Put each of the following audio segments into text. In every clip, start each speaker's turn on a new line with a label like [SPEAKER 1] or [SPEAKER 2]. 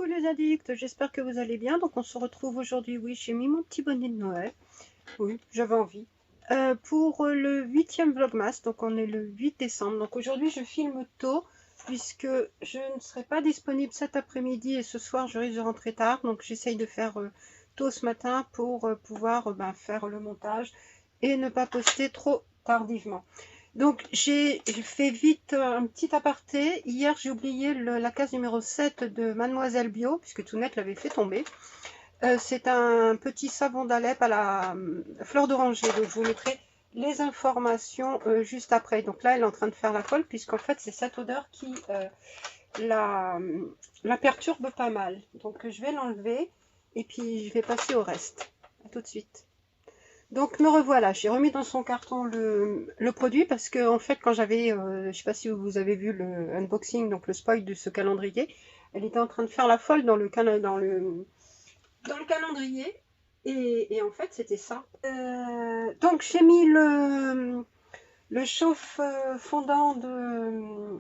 [SPEAKER 1] Coucou les addicts, j'espère que vous allez bien. Donc on se retrouve aujourd'hui, oui, j'ai mis mon petit bonnet de Noël. Oui, j'avais envie. Pour le 8e Vlogmas, donc on est le 8 décembre. Donc aujourd'hui je filme tôt, puisque je ne serai pas disponible cet après-midi et ce soir je risque de rentrer tard. Donc j'essaye de faire tôt ce matin pour pouvoir faire le montage et ne pas poster trop tardivement. Donc j'ai fait vite un petit aparté. Hier j'ai oublié la case numéro 7 de Mademoiselle Bio, puisque Tounette l'avait fait tomber. C'est un petit savon d'Alep à la fleur d'oranger. Donc je vous mettrai les informations juste après. Donc là elle est en train de faire la folle, puisqu'en fait c'est cette odeur qui la perturbe pas mal. Donc je vais l'enlever et puis je vais passer au reste. À tout de suite. Donc me revoilà, j'ai remis dans son carton le produit parce que en fait quand j'avais, je sais pas si vous avez vu le unboxing, donc le spoil de ce calendrier, elle était en train de faire la folle dans le calendrier et en fait c'était ça. Donc j'ai mis le chauffe fondant de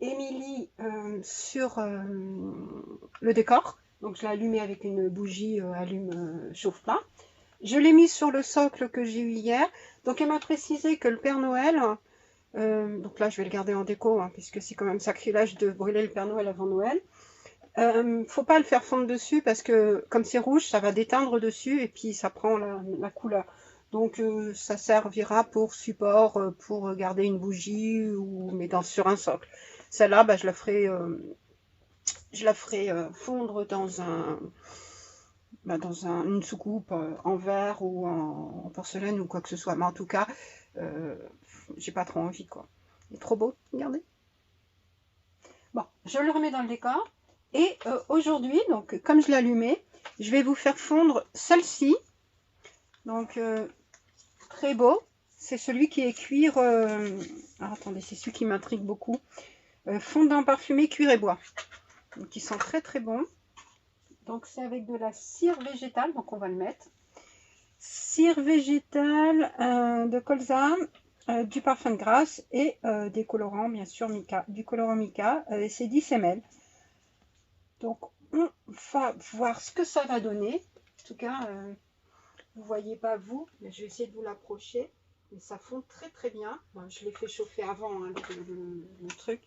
[SPEAKER 1] Émilie sur le décor, donc je l'ai allumé avec une bougie allume chauffe-plat. Je l'ai mis sur le socle que j'ai eu hier. Donc elle m'a précisé que le Père Noël, donc là je vais le garder en déco, hein, puisque c'est quand même sacrilège de brûler le Père Noël avant Noël. Faut pas le faire fondre dessus parce que comme c'est rouge, ça va déteindre dessus et puis ça prend la couleur. Donc ça servira pour support, pour garder une bougie ou mais sur un socle. Celle-là, je la ferai fondre dans une soucoupe en verre ou en porcelaine ou quoi que ce soit. Mais en tout cas, j'ai pas trop envie, quoi. Il est trop beau, regardez. Bon, je le remets dans le décor. Et aujourd'hui, donc comme je l'ai allumé, je vais vous faire fondre celle-ci. Donc, très beau. C'est celui qui est cuir... alors, attendez, c'est celui qui m'intrigue beaucoup. Fondant parfumé cuir et bois. Donc, ils sont très très bons. Donc c'est avec de la cire végétale, donc on va le mettre. Cire végétale de colza, du parfum de grâce et des colorants, bien sûr, mica, du colorant mica, c'est 10 ml. Donc on va voir ce que ça va donner. En tout cas, vous ne voyez pas vous, mais je vais essayer de vous l'approcher. Mais ça fond très très bien. Bon, je l'ai fait chauffer avant hein, le truc.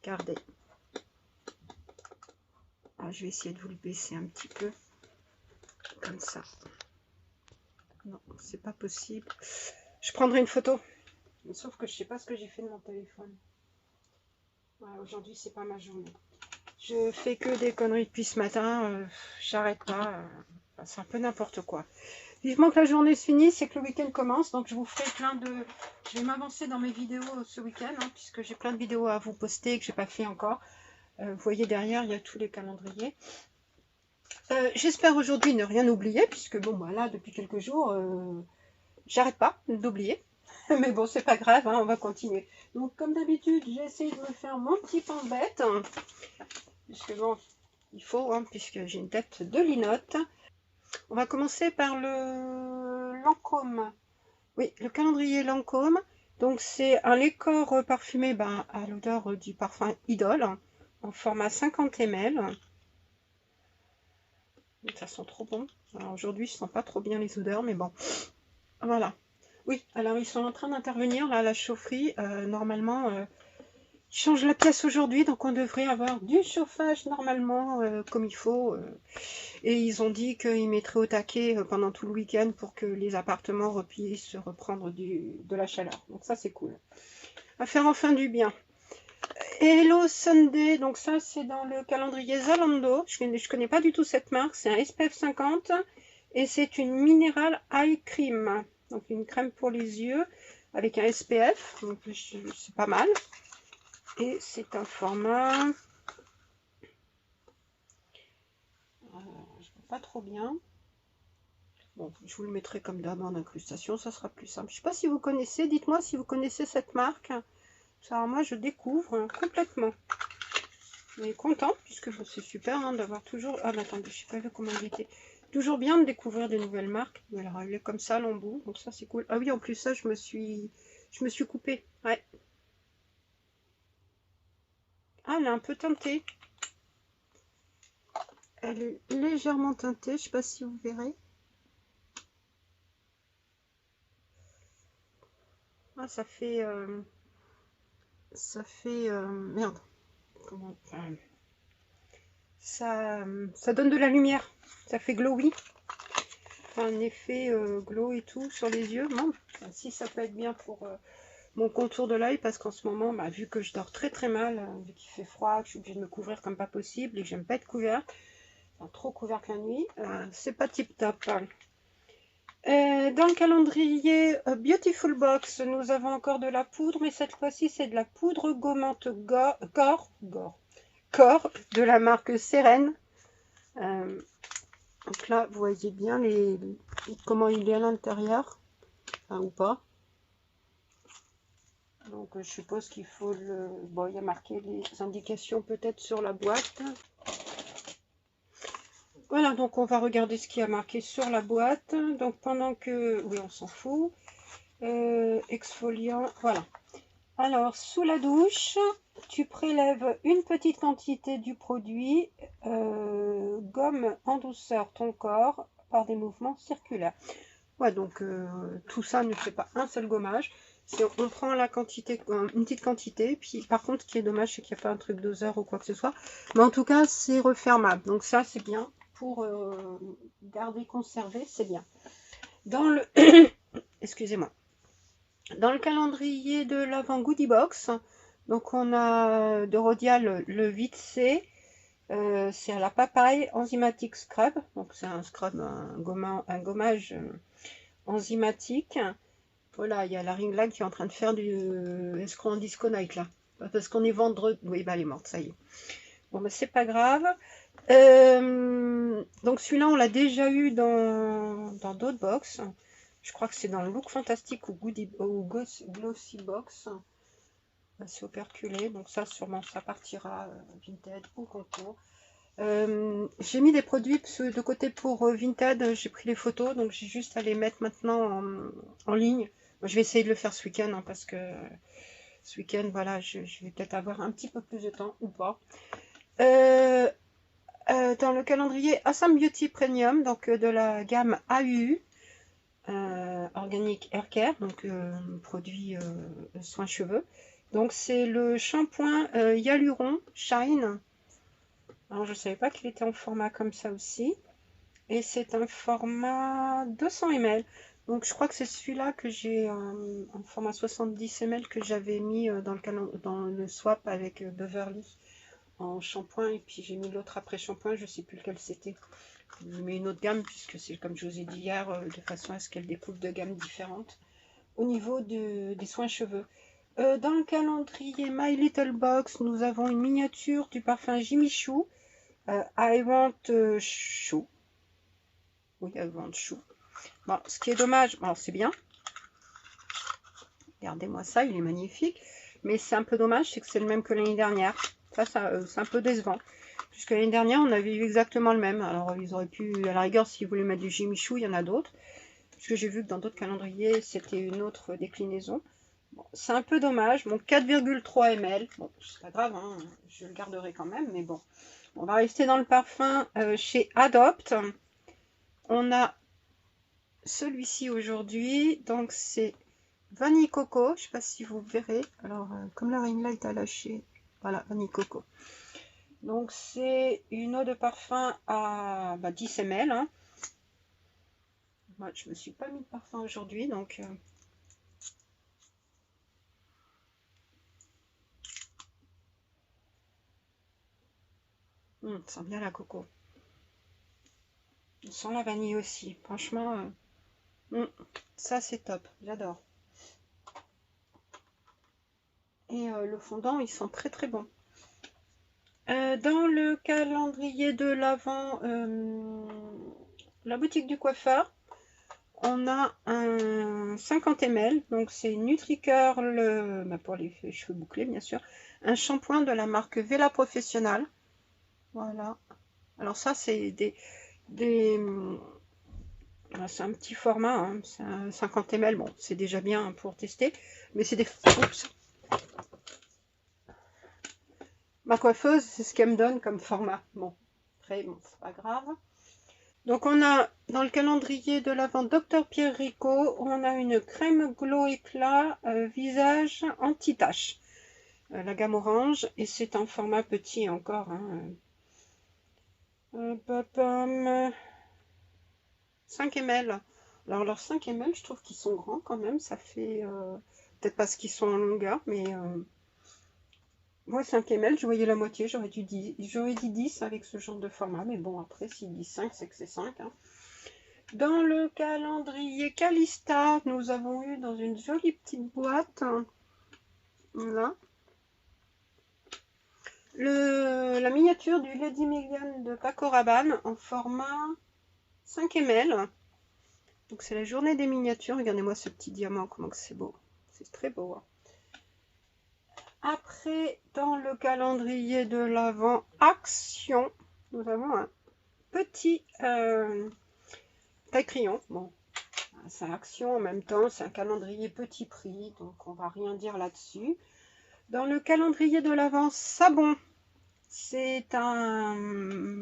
[SPEAKER 1] Regardez. Alors, je vais essayer de vous le baisser un petit peu. Comme ça. Non, c'est pas possible. Je prendrai une photo. Sauf que je sais pas ce que j'ai fait de mon téléphone. Voilà, aujourd'hui, c'est pas ma journée. Je fais que des conneries depuis ce matin. J'arrête pas. C'est un peu n'importe quoi. Vivement que la journée se finisse et que le week-end commence. Donc, je vous ferai plein de... Je vais m'avancer dans mes vidéos ce week-end. Hein, puisque j'ai plein de vidéos à vous poster que j'ai pas fait encore. Vous voyez derrière, il y a tous les calendriers. J'espère aujourd'hui ne rien oublier. Puisque bon, là, depuis quelques jours... j'arrête pas d'oublier, mais bon, c'est pas grave, hein, on va continuer. Donc, comme d'habitude, j'ai essayé de me faire mon petit pain bête, puisque bon, il faut, hein, puisque j'ai une tête de linotte. On va commencer par le Lancôme. Oui, le calendrier Lancôme. Donc, c'est un Lécor parfumé à l'odeur du parfum Idole, en format 50 ml. Ça sent trop bon. Alors, aujourd'hui, je sens pas trop bien les odeurs, mais bon, voilà. Oui, alors ils sont en train d'intervenir là à la chaufferie. Normalement, ils changent la pièce aujourd'hui, donc on devrait avoir du chauffage normalement comme il faut. Et ils ont dit qu'ils mettraient au taquet pendant tout le week-end pour que les appartements puissent reprendre de la chaleur. Donc ça c'est cool. À faire enfin du bien. Hello Sunday, donc ça c'est dans le calendrier Zalando. Je connais pas du tout cette marque, c'est un SPF 50 et c'est une Mineral Eye Cream. Donc une crème pour les yeux avec un SPF, donc c'est pas mal. Et c'est un format, je vois pas trop bien. Bon, je vous le mettrai comme d'hab en incrustation, ça sera plus simple. Je sais pas si vous connaissez, dites-moi si vous connaissez cette marque. Alors moi je découvre complètement. Mais contente puisque c'est super hein, d'avoir toujours. Ah mais attendez, je sais pas vu comment il était. Toujours bien de découvrir des nouvelles marques. Mais alors elle est comme ça l'embout, donc ça c'est cool. Ah oui en plus ça je me suis coupée. Ouais. Ah elle est un peu teintée. Elle est légèrement teintée, je ne sais pas si vous verrez. Ah, merde. Comment, ça donne de la lumière. Ça fait glowy. Un effet glow et tout sur les yeux. Non, si ça peut être bien pour mon contour de l'œil, parce qu'en ce moment, bah, vu que je dors très très mal, vu qu'il fait froid, que je suis obligée de me couvrir comme pas possible et que j'aime pas être couverte, enfin, trop couverte la nuit, c'est pas tip top. Dans le calendrier Beautiful Box, nous avons encore de la poudre, mais cette fois-ci c'est de la poudre gommante corps de la marque Seren. Donc là, vous voyez bien comment il est à l'intérieur, enfin, ou pas. Donc je suppose qu'il faut le... Bon, il y a marqué les indications peut-être sur la boîte. Voilà, donc on va regarder ce qui a marqué sur la boîte. Donc pendant que... Oui, on s'en fout. Exfoliant, voilà. Alors, sous la douche, tu prélèves une petite quantité du produit, gomme en douceur ton corps par des mouvements circulaires. Ouais, donc tout ça ne fait pas un seul gommage. On prend la quantité, une petite quantité, puis par contre, ce qui est dommage, c'est qu'il n'y a pas un truc doseur ou quoi que ce soit. Mais en tout cas, c'est refermable. Donc ça, c'est bien pour garder conservé, c'est bien. Dans le... Excusez-moi. Dans le calendrier de l'avant Goodie Box, donc on a de Rodial le 8C, c'est à la papaye enzymatique scrub, donc c'est un scrub, un gommage enzymatique. Voilà, il y a la ring light qui est en train de faire du escroc en disco night là, parce qu'on est vendredi. Oui, bah elle est morte, ça y est. Bon, bah c'est pas grave. Donc celui-là, on l'a déjà eu dans d'autres box. Je crois que c'est dans le Look Fantastique ou Glossy Box. C'est operculé, donc ça sûrement ça partira Vinted ou contour. J'ai mis des produits de côté pour Vinted, j'ai pris les photos, donc j'ai juste à les mettre maintenant en ligne. Je vais essayer de le faire ce week-end, hein, parce que ce week-end, voilà, je vais peut-être avoir un petit peu plus de temps ou pas. Dans le calendrier Assam Beauty Premium, donc de la gamme AU, Organic Hair Care, donc produit soins cheveux. Donc c'est le shampoing Hyaluron Shine. Alors je ne savais pas qu'il était en format comme ça aussi. Et c'est un format 200 ml. Donc je crois que c'est celui-là que j'ai en format 70 ml que j'avais mis dans le swap avec Beverly en shampoing. Et puis j'ai mis l'autre après shampoing, je ne sais plus lequel c'était. Mais une autre gamme, puisque c'est comme je vous ai dit hier, de façon à ce qu'elle découvre deux gammes différentes au niveau des soins cheveux. Dans le calendrier My Little Box, nous avons une miniature du parfum Jimmy Choo. I Want Choo. Oui, I Want Choo. Bon, ce qui est dommage, alors c'est bien. Regardez-moi ça, il est magnifique. Mais c'est un peu dommage, c'est que c'est le même que l'année dernière. Ça c'est un peu décevant. Puisque l'année dernière, on avait eu exactement le même. Alors, ils auraient pu, à la rigueur, s'ils voulaient mettre du Jimmy Choo, il y en a d'autres. Puisque j'ai vu que dans d'autres calendriers, c'était une autre déclinaison. Bon, c'est un peu dommage. Bon, 4,3 ml. Bon, c'est pas grave, hein, je le garderai quand même. Mais bon, on va rester dans le parfum chez Adopt. On a celui-ci aujourd'hui. Donc, c'est Vanille Coco. Je sais pas si vous verrez. Alors, comme la ring light a lâché. Voilà, Vanille Coco. Donc c'est une eau de parfum à 10 ml. Hein. Moi, je me suis pas mis de parfum aujourd'hui, donc ça sent bien la coco. On sent la vanille aussi. Franchement, ça c'est top. J'adore. Et le fondant, ils sont très très bons. Dans le calendrier de l'Avent, la boutique du coiffeur, on a un 50 ml, donc c'est NutriCurl, pour les cheveux bouclés bien sûr, un shampoing de la marque Vela Professional. Voilà. Alors ça c'est c'est un petit format, hein, c'est un 50 ml, bon c'est déjà bien pour tester, mais c'est des... Oups. Ma coiffeuse, c'est ce qu'elle me donne comme format. Bon, près, bon, c'est pas grave. Donc on a dans le calendrier de l'Avent Dr Pierre Rico, on a une crème glow éclat visage anti-tache, la gamme orange, et c'est en format petit encore. Hein. 5 ml. Alors leurs 5 ml, je trouve qu'ils sont grands quand même, ça fait peut-être parce qu'ils sont en longueur, mais moi 5 ml, je voyais la moitié, j'aurais dit 10 avec ce genre de format, mais bon après s'ils disent 5, c'est que c'est 5. Hein. Dans le calendrier Calista, nous avons eu dans une jolie petite boîte, là, la miniature du Lady Million de Paco Rabanne en format 5 ml. Donc c'est la journée des miniatures. Regardez-moi ce petit diamant, comment que c'est beau. C'est très beau. Hein. Après, dans le calendrier de l'Avent Action, nous avons un petit taille-crayon. Bon, c'est Action en même temps, c'est un calendrier petit prix, donc on va rien dire là-dessus. Dans le calendrier de l'Avent Savon, c'est un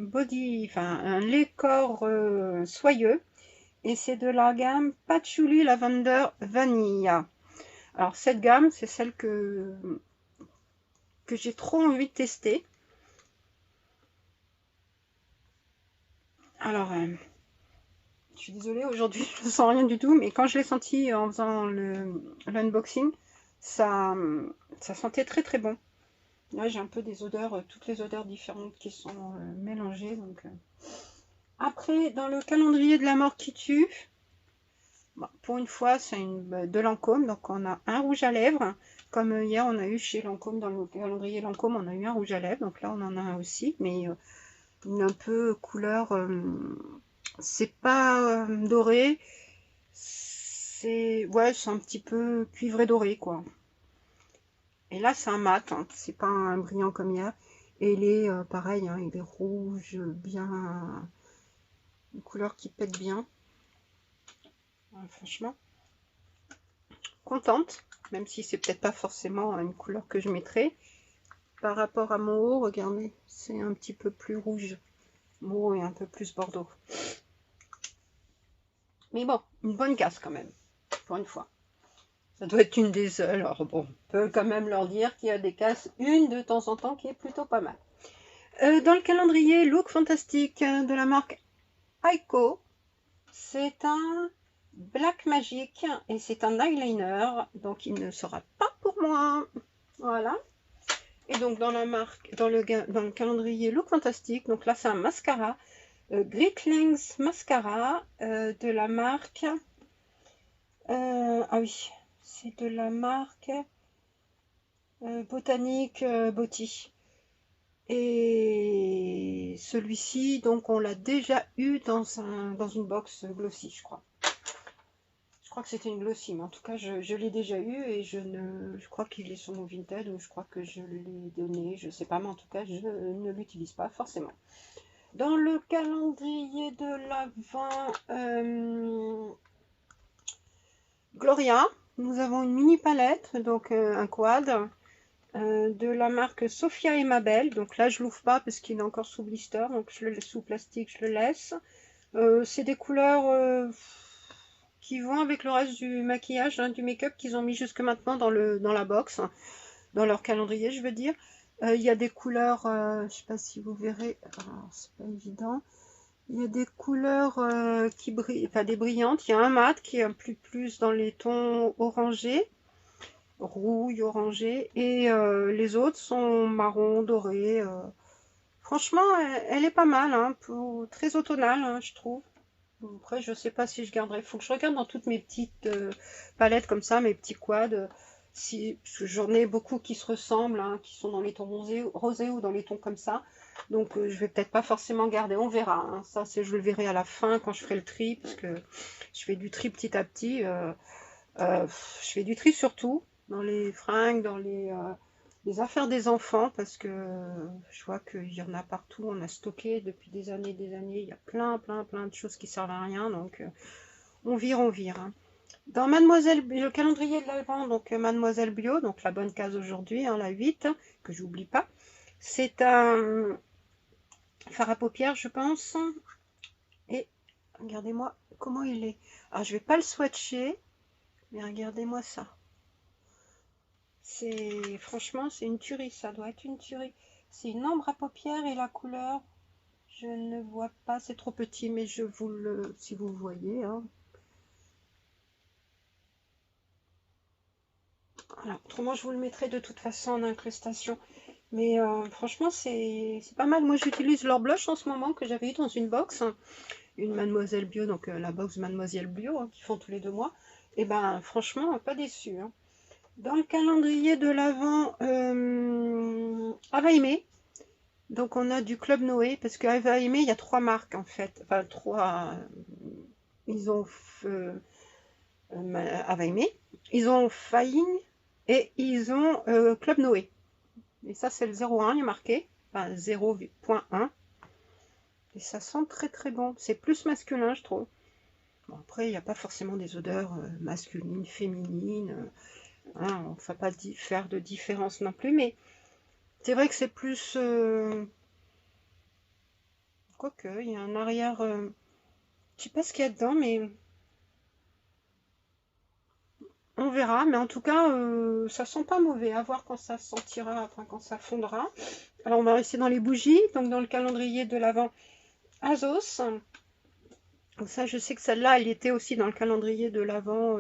[SPEAKER 1] body, enfin un lait corps soyeux. Et c'est de la gamme Patchouli Lavender Vanilla. Alors cette gamme, c'est celle que j'ai trop envie de tester. Alors, je suis désolée, aujourd'hui je ne sens rien du tout, mais quand je l'ai senti en faisant l'unboxing, ça sentait très très bon. Là j'ai un peu des odeurs, toutes les odeurs différentes qui sont mélangées. Donc, Après, dans le calendrier de la mort qui tue, bon, pour une fois, c'est de Lancôme, donc on a un rouge à lèvres. Comme hier, on a eu chez Lancôme, dans le calendrier Lancôme, on a eu un rouge à lèvres. Donc là, on en a un aussi, mais une un peu couleur, c'est pas doré, c'est un petit peu cuivré doré, quoi. Et là, c'est un mat, hein, c'est pas un brillant comme hier. Et il est pareil, hein, il est rouge, bien, une couleur qui pète bien. Ouais, franchement, contente, même si c'est peut-être pas forcément une couleur que je mettrais. Par rapport à mon haut, regardez, c'est un petit peu plus rouge. Mon haut est un peu plus bordeaux. Mais bon, une bonne casse quand même, pour une fois. Ça doit être une des seules. Alors bon, on peut quand même leur dire qu'il y a des casses, une de temps en temps, qui est plutôt pas mal. Dans le calendrier Look Fantastique de la marque Aiko, c'est un Black Magic et c'est un eyeliner, donc il ne sera pas pour moi. Voilà. Et donc dans la marque, dans le calendrier Look Fantastique, donc là c'est un mascara, Great Length Mascara de la marque, ah oui, c'est de la marque Botanique Beauty. Et celui-ci, donc on l'a déjà eu dans une box glossy, je crois. Je crois que c'était une glossy, mais en tout cas, je l'ai déjà eu et je crois qu'il est sur mon Vinted ou je crois que je l'ai donné, je sais pas, mais en tout cas, je ne l'utilise pas forcément. Dans le calendrier de l'Avent Gloria, nous avons une mini palette, donc un quad. De la marque Sophia et Mabel. Donc là, je l'ouvre pas parce qu'il est encore sous blister, donc je le laisse sous plastique, je le laisse. C'est des couleurs qui vont avec le reste du maquillage, hein, du make-up qu'ils ont mis jusque maintenant dans la box, dans leur calendrier, je veux dire. Il y a des couleurs, je sais pas si vous verrez, c'est pas évident. Il y a des couleurs qui brillent, enfin des brillantes. Il y a un mat qui est un plus dans les tons orangés. Rouille, orangé, et les autres sont marron, doré. Franchement, elle est pas mal, hein, très automnale, hein, je trouve. Après, je sais pas si je garderai. Il faut que je regarde dans toutes mes petites palettes comme ça, mes petits quads. Parce que j'en ai beaucoup qui se ressemblent, hein, qui sont dans les tons rosés ou dans les tons comme ça. Donc, je vais peut-être pas forcément garder. On verra. Hein. Ça, je le verrai à la fin quand je ferai le tri, parce que je fais du tri petit à petit. Je fais du tri surtout dans les fringues, dans les affaires des enfants, parce que je vois qu'il y en a partout, on a stocké depuis des années, il y a plein de choses qui servent à rien, donc on vire. Hein. Dans Mademoiselle, le calendrier de l'Avent, donc Mademoiselle Bio, donc la bonne case aujourd'hui, hein, la 8, que j'oublie pas, c'est un fard à paupières, je pense. Et regardez-moi comment il est. Alors, je vais pas le swatcher, mais regardez-moi ça. C'est franchement, c'est une tuerie, ça doit être une tuerie. C'est une ombre à paupières et la couleur, je ne vois pas, c'est trop petit, mais je vous le, si vous voyez, hein. Voilà. Autrement, je vous le mettrai de toute façon en incrustation. Mais franchement, c'est pas mal. Moi, j'utilise leur blush en ce moment que j'avais eu dans une box, une Mademoiselle Bio, donc la box Mademoiselle Bio, hein, qui font tous les 2 mois. Et ben, franchement, pas déçu, hein. Dans le calendrier de l'Avent, Ava Aimé. Donc, on a du Club Noé, parce que Ava Aimé, il y a 3 marques en fait. Enfin, 3. Ils ont Ava Aimé, ils ont Fine et ils ont Club Noé. Et ça, c'est le 01, il est marqué, enfin 0.1. Et ça sent très très bon. C'est plus masculin, je trouve. Bon, après, il n'y a pas forcément des odeurs masculines, féminines. Hein, on ne va pas faire de différence non plus, mais c'est vrai que c'est plus... Quoique, il y a un arrière... je sais pas ce qu'il y a dedans, mais on verra. Mais en tout cas, ça sent pas mauvais. À voir quand ça sentira, enfin quand ça fondra. Alors, on va rester dans les bougies. Donc, dans le calendrier de l'Avent, Azos. Donc ça, je sais que celle-là, elle était aussi dans le calendrier de l'Avent.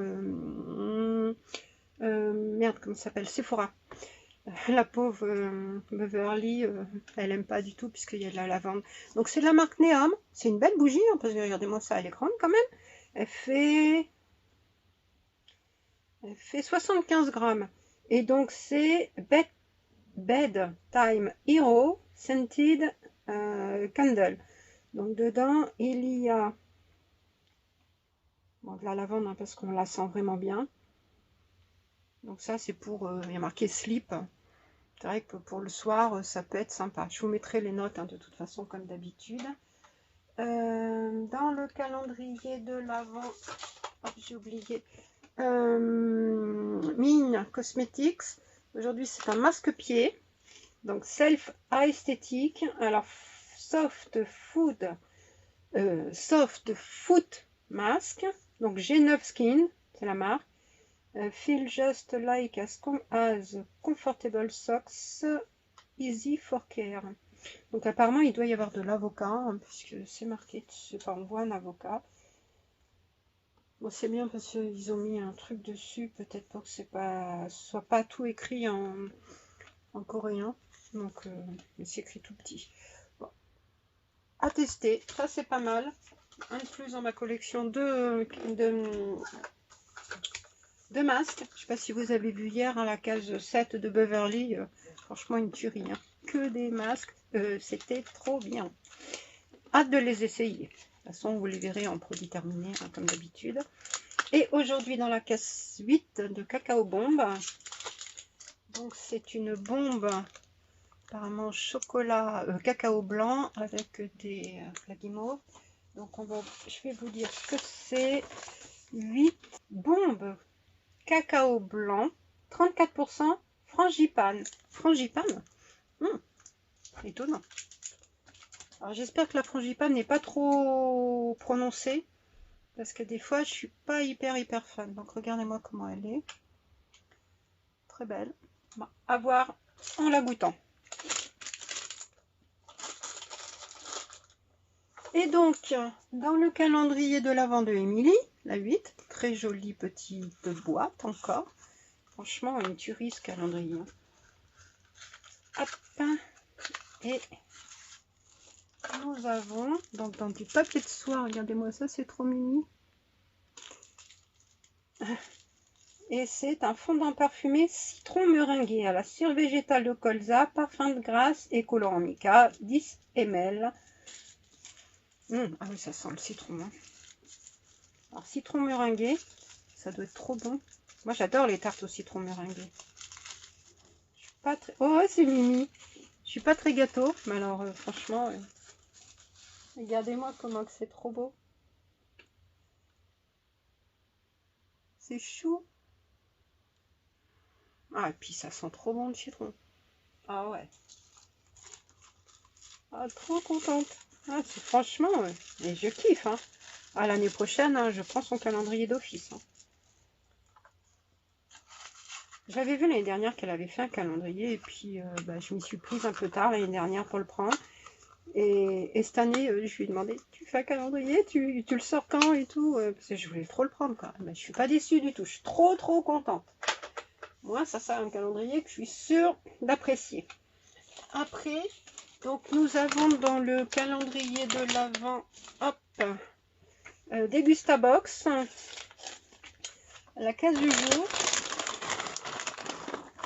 [SPEAKER 1] Merde, comment ça s'appelle? Sephora. La pauvre Beverly, elle aime pas du tout puisqu'il y a de la lavande. Donc c'est de la marque Neom. C'est une belle bougie, hein, parce que regardez-moi ça, elle est grande quand même. Elle fait 75 grammes. Et donc c'est Bedtime Hero Scented Candle. Donc dedans, il y a bon, de la lavande, hein, parce qu'on la sent vraiment bien. Donc ça, c'est pour... il y a marqué Sleep. C'est vrai que pour le soir, ça peut être sympa. Je vous mettrai les notes, hein, de toute façon, comme d'habitude. Dans le calendrier de l'Avent, oh, j'ai oublié, Mine Cosmetics. Aujourd'hui, c'est un masque-pied. Donc, Self Aesthetic. Alors, Soft Foot Mask. Donc, G9 Skin, c'est la marque. Feel just like as comfortable socks, easy for care. Donc apparemment il doit y avoir de l'avocat, hein, puisque c'est marqué, on voit un avocat. Bon, c'est bien parce qu'ils ont mis un truc dessus, peut-être pour que soit pas tout écrit en coréen. Donc c'est écrit tout petit. Bon. À tester, ça c'est pas mal. Un de plus dans ma collection de masques. Je sais pas si vous avez vu hier, hein, la case 7 de Beverly. Franchement, une tuerie. Hein. Que des masques. C'était trop bien. Hâte de les essayer. De toute façon, vous les verrez en produit terminé, hein, comme d'habitude. Et aujourd'hui, dans la case 8 de Cacao Bombe. Donc, c'est une bombe apparemment chocolat cacao blanc avec des guimauves. Donc, je vais vous dire ce que c'est. 8 bombes cacao blanc, 34% frangipane. Frangipane, étonnant. Alors j'espère que la frangipane n'est pas trop prononcée, parce que des fois je suis pas hyper fan. Donc regardez-moi comment elle est. Très belle. Bon, à voir en la goûtant. Et donc, dans le calendrier de l'Avent de Émilie, la 8, très jolie petite boîte encore. Franchement, une tuerie ce calendrier. Hop. Et nous avons, donc dans du papier de soie, regardez-moi ça, c'est trop mimi. Et c'est un fondant parfumé citron meringué à la cire végétale de colza, parfum de grâce et colorant mica, 10 ml. Ah oui, ça sent le citron. Hein. Alors, citron meringué, ça doit être trop bon. Moi, j'adore les tartes au citron meringué. Je suis pas très... Oh, c'est mimi. Je suis pas très gâteau, mais alors, franchement, regardez-moi comment c'est trop beau. C'est chou. Ah, et puis ça sent trop bon le citron. Ah ouais. Ah, trop contente. Ah, franchement, et je kiffe. Hein. À l'année prochaine, hein, je prends son calendrier d'office. Hein. J'avais vu l'année dernière qu'elle avait fait un calendrier et puis bah, je m'y suis prise un peu tard l'année dernière pour le prendre. Et cette année, je lui ai demandé, tu fais un calendrier, tu le sors quand et tout, parce que je voulais trop le prendre quoi. Mais je suis pas déçue du tout, je suis trop contente. Moi, ça sert un calendrier que je suis sûre d'apprécier. Après, donc nous avons dans le calendrier de l'Avent, hop, Dégustabox, la case du jour.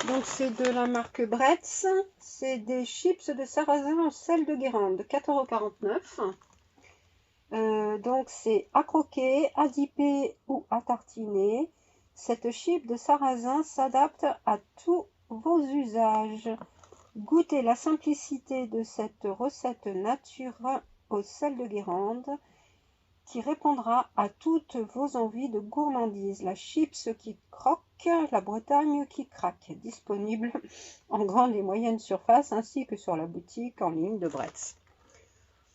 [SPEAKER 1] Donc c'est de la marque Bretz, c'est des chips de sarrasin en sel de Guérande, 4,49 €. Donc c'est à croquer, à dipper ou à tartiner. Cette chip de sarrasin s'adapte à tous vos usages. Goûtez la simplicité de cette recette nature au sel de Guérande qui répondra à toutes vos envies de gourmandise. La chips qui croque, la Bretagne qui craque. Disponible en grande et moyenne surface ainsi que sur la boutique en ligne de Bretz.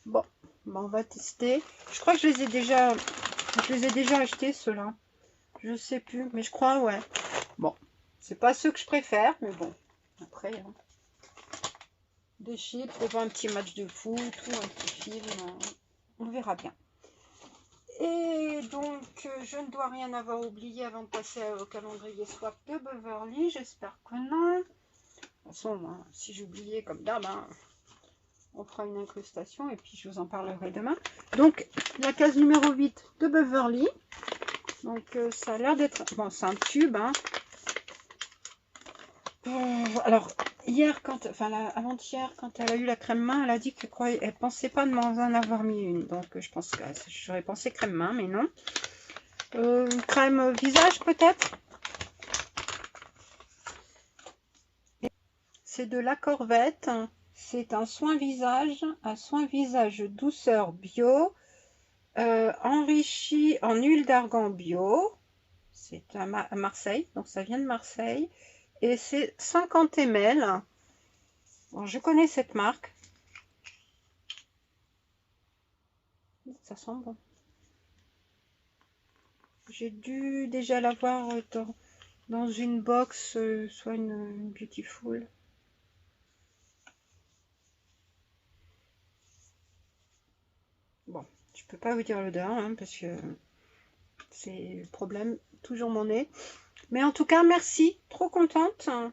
[SPEAKER 1] Bon, on va tester. Je crois que je les ai déjà achetés ceux-là. Je sais plus, mais je crois ouais. Bon, c'est pas ceux que je préfère, mais bon. Après, hein. Des chips, pour un petit match de foot ou un petit film, on verra bien. Et donc, je ne dois rien avoir oublié avant de passer au calendrier swap de Beverly. J'espère que non. De toute façon, hein, si j'oubliais comme d'hab, hein, on fera une incrustation et puis je vous en parlerai demain. Donc, la case numéro 8 de Beverly. Donc, ça a l'air d'être... Bon, c'est un tube. Hein. Alors, hier, avant-hier, quand elle a eu la crème main, elle a dit qu'elle pensait pas de m'en avoir mis une. Donc, je pense que j'aurais pensé crème main, mais non. Crème visage, peut-être. C'est de la Corvette. C'est un soin visage douceur bio, enrichi en huile d'argan bio. C'est à Marseille, donc ça vient de Marseille. Et c'est 50 ml. Bon, je connais cette marque. Ça sent bon. J'ai dû déjà l'avoir dans une box, soit une Beautiful. Bon, je peux pas vous dire l'odeur, hein, parce que c'est le problème, toujours mon nez. Mais en tout cas, merci, trop contente. En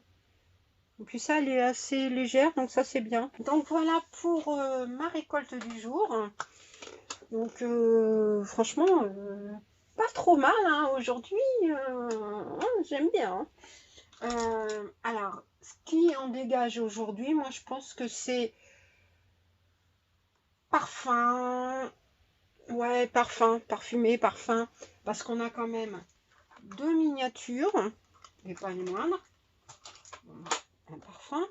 [SPEAKER 1] plus, ça, elle est assez légère, donc ça, c'est bien. Donc voilà pour ma récolte du jour. Donc, franchement, pas trop mal hein, aujourd'hui. J'aime bien. Alors, ce qui en dégage aujourd'hui, moi, je pense que c'est parfum. Ouais, parfum, parfumé, parfum. Parce qu'on a quand même 2 miniatures, et pas les moindres. Un parfum.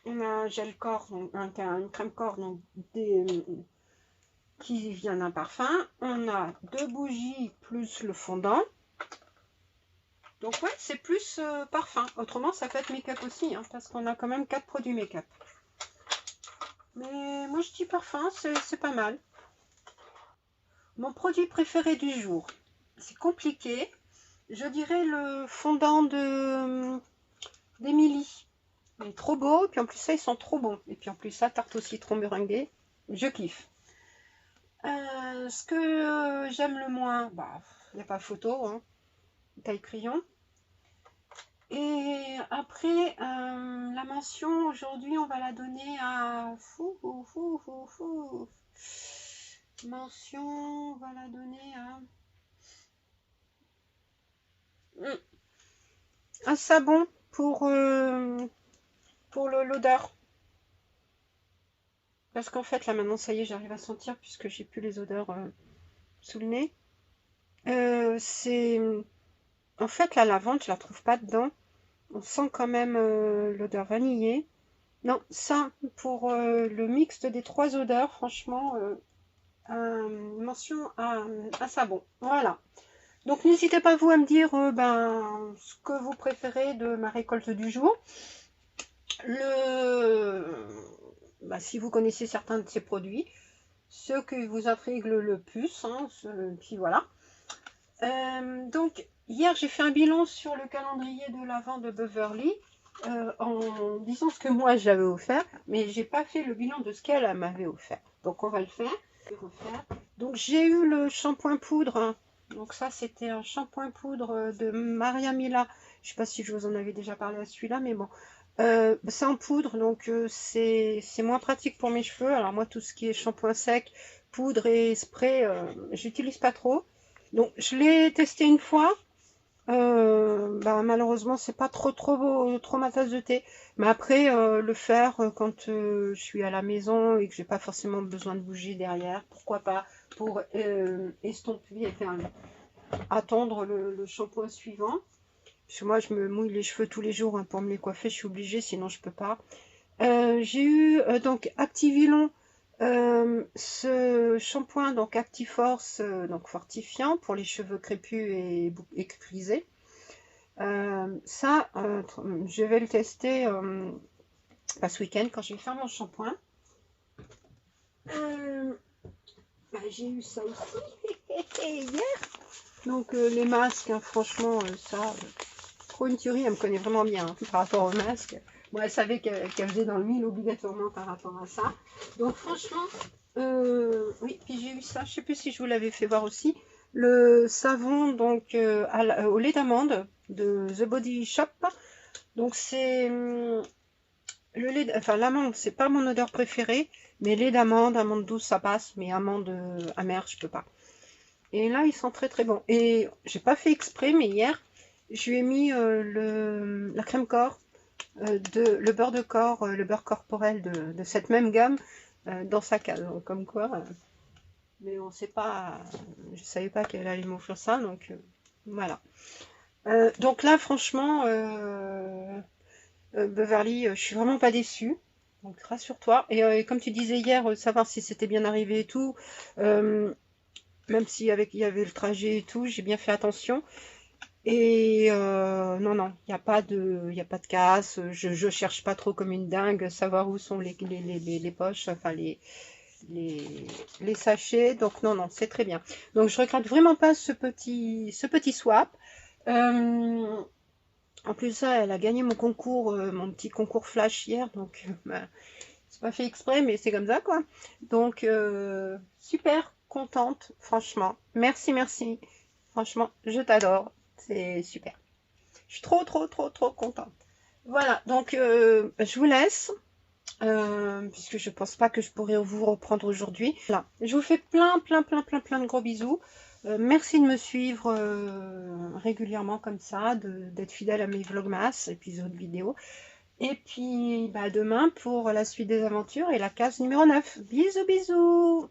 [SPEAKER 1] On a un gel corps, une crème corps donc qui vient d'un parfum. On a 2 bougies plus le fondant. Donc ouais, c'est plus parfum. Autrement, ça peut être make-up aussi, hein, parce qu'on a quand même 4 produits make-up. Mais moi, je dis parfum, c'est pas mal. Mon produit préféré du jour, c'est compliqué. Je dirais le fondant d'Emily. Il est trop beau, et puis en plus ça, ils sont trop bons. Et puis en plus ça, tarte au citron meringuée, je kiffe. Ce que j'aime le moins, bah, il n'y a pas photo, hein, taille crayon. Et après, la mention, aujourd'hui, on va la donner à... Mention, on va la donner à... un savon pour l'odeur. Parce qu'en fait, là, maintenant, ça y est, j'arrive à sentir, puisque j'ai plus les odeurs sous le nez. C'est... En fait, la lavande, je la trouve pas dedans. On sent quand même l'odeur vanillée. Non, ça, pour le mixte des 3 odeurs, franchement, mention à savon. Voilà. Donc, n'hésitez pas, vous, à me dire ce que vous préférez de ma récolte du jour. Si vous connaissez certains de ces produits, ceux qui vous intriguent le plus, hein, puis voilà. Donc, hier, j'ai fait un bilan sur le calendrier de l'Avent de Beverly, en disant ce que moi j'avais offert, mais j'ai pas fait le bilan de ce qu'elle m'avait offert. Donc, on va le faire. Donc, j'ai eu le shampoing poudre, hein. Donc ça, c'était un shampoing poudre de Maria Mila. Je sais pas si je vous en avais déjà parlé à celui-là, mais bon. C'est en poudre, donc c'est moins pratique pour mes cheveux. Alors moi, tout ce qui est shampoing sec, poudre et spray, j'utilise pas trop. Donc je l'ai testé une fois. Malheureusement, c'est pas trop ma tasse de thé. Mais après, le faire quand je suis à la maison et que j'ai pas forcément besoin de bouger derrière, pourquoi pas, pour estomper, enfin, attendre le shampoing suivant. Parce que moi, je me mouille les cheveux tous les jours, hein, pour me les coiffer, je suis obligée, sinon je peux pas. J'ai eu donc Activilon, ce shampoing donc Actiforce, donc fortifiant pour les cheveux crépus et frisés. Je vais le tester ce week-end quand je vais faire mon shampoing. J'ai eu ça aussi hier. Donc les masques, hein, franchement, trop une tuerie, elle me connaît vraiment bien, hein, par rapport aux masques. Moi, elle savait qu'elle faisait dans le mille obligatoirement par rapport à ça. Donc franchement, oui, puis j'ai eu ça, je sais plus si je vous l'avais fait voir aussi. Le savon donc au lait d'amande de The Body Shop. Donc c'est le lait, enfin l'amande, c'est pas mon odeur préférée, mais lait d'amande, amande douce ça passe, mais amande amère je peux pas. Et là, ils sont très très bons. Et j'ai pas fait exprès, mais hier, je lui ai mis la crème corps, le beurre de corps, le beurre corporel de cette même gamme dans sa case. Donc, comme quoi, mais on sait pas, je savais pas qu'elle allait m'offrir ça, donc voilà. Donc là, franchement, Beverly, je suis vraiment pas déçue. Donc rassure-toi. Et comme tu disais hier, savoir si c'était bien arrivé et tout. Même si il y avait le trajet et tout, j'ai bien fait attention. Et non, il n'y a pas de casse. Je cherche pas trop comme une dingue savoir où sont les poches, enfin les sachets. Donc non, c'est très bien. Donc je regrette vraiment pas ce petit swap. En plus ça, elle a gagné mon concours, mon petit concours flash hier. Donc c'est pas fait exprès, mais c'est comme ça quoi. Donc super contente, franchement. Merci. Franchement, je t'adore. C'est super. Je suis trop contente. Voilà, donc je vous laisse. Puisque je pense pas que je pourrais vous reprendre aujourd'hui. Voilà. Je vous fais plein de gros bisous. Merci de me suivre régulièrement comme ça, d'être fidèle à mes vlogmas, épisodes vidéo. Et puis demain pour la suite des aventures et la case numéro 9. Bisous.